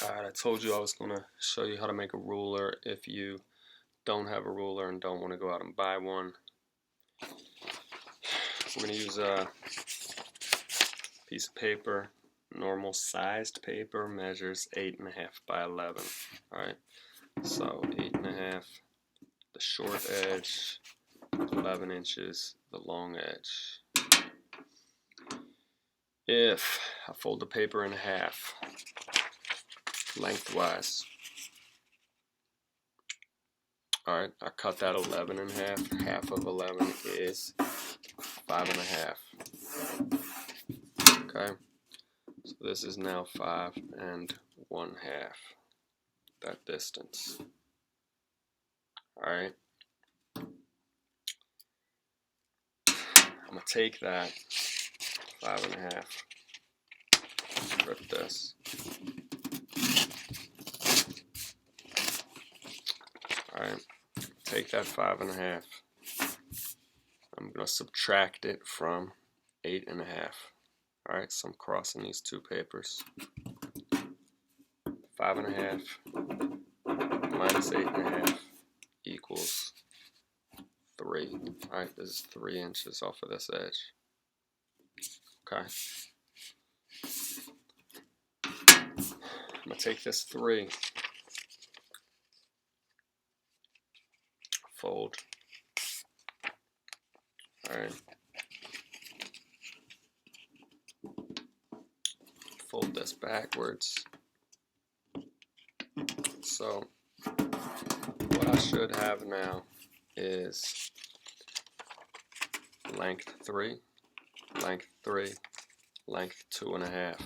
Alright, I told you I was going to show you how to make a ruler if you don't have a ruler and don't want to go out and buy one. We're going to use a piece of paper. Normal sized paper measures 8.5 by 11. Alright, so 8.5, the short edge, 11 inches, the long edge. If I fold the paper in half, lengthwise, alright, I cut that 11 in half. Half of 11 is 5.5. Okay, so this is now 5 1/2, that distance. Alright, I'm going to take that 5.5, rip this. Alright, take that 5.5. I'm going to subtract it from 8.5. Alright, so I'm crossing these two papers. 5.5 minus 8.5 equals 3. Alright, this is 3 inches off of this edge. Okay. I'm going to take this 3, fold. Alright. Fold this backwards. So what I should have now is length 3, length 3, length 2.5.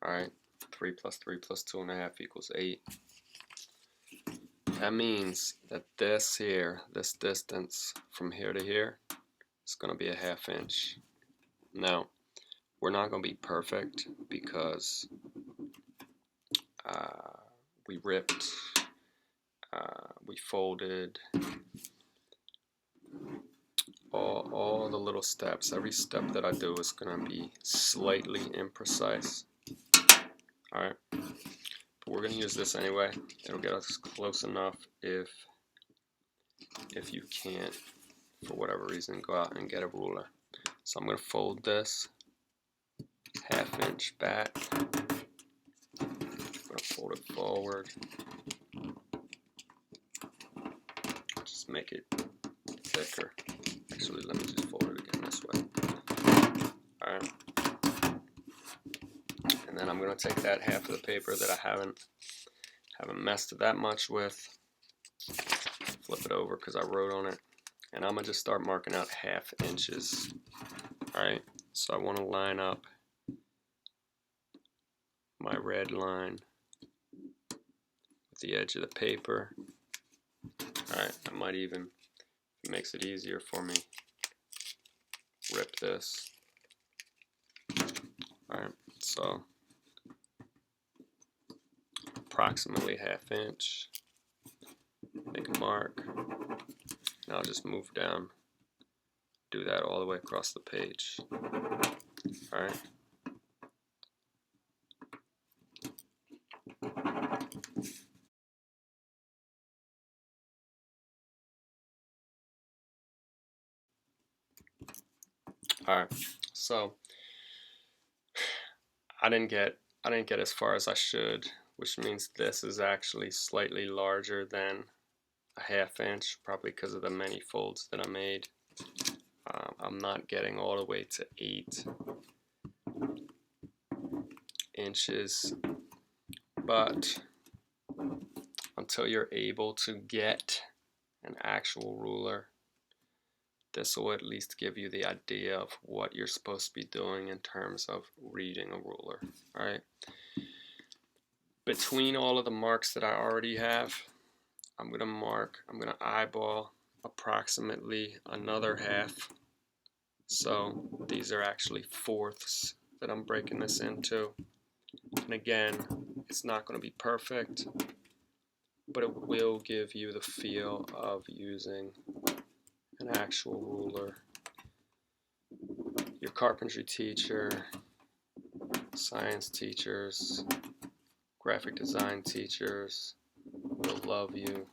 Alright, 3 plus 3 plus 2.5 equals 8. That means that this here, this distance from here to here, is going to be a 1/2 inch. Now, we're not going to be perfect because we ripped, we folded, all the little steps. Every step that I do is going to be slightly imprecise. Alright, but we're going to use this anyway. It'll get us close enough if you can't, for whatever reason, go out and get a ruler. So I'm going to fold this 1/2 inch back. I'm going to fold it forward. Just make it thicker. Actually, let me just fold it again this way. Alright. And then I'm going to take that half of the paper that I haven't messed that much with, flip it over because I wrote on it, and I'm going to just start marking out 1/2 inches. Alright, so I want to line up my red line with the edge of the paper. Alright, I might even, if it makes it easier for me, rip this. Alright, so approximately 1/2 inch. Make a mark. And I'll just move down. Do that all the way across the page. Alright. Alright, so I didn't get as far as I should, which means this is actually slightly larger than a 1/2 inch, probably because of the many folds that I made. I'm not getting all the way to 8 inches, but until you're able to get an actual ruler, this will at least give you the idea of what you're supposed to be doing in terms of reading a ruler. Alright. Between all of the marks that I already have, I'm going to eyeball approximately another 1/2. So these are actually 1/4s that I'm breaking this into. And again, it's not going to be perfect, but it will give you the feel of using an actual ruler. Your carpentry teacher, science teachers, graphic design teachers will love you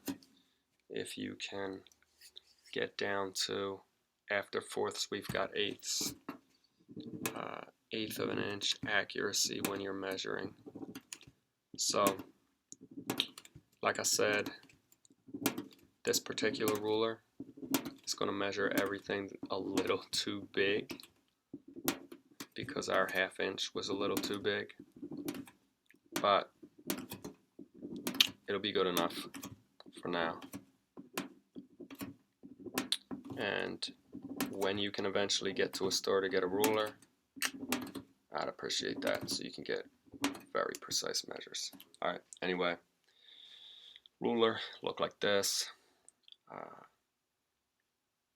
if you can get down to, after fourths we've got eighths, eighth of an inch accuracy when you're measuring. So like I said, this particular ruler is going to measure everything a little too big because our 1/2 inch was a little too big, but it'll be good enough for now. And when you can eventually get to a store to get a ruler, I'd appreciate that, so you can get very precise measures. Alright, anyway, ruler look like this.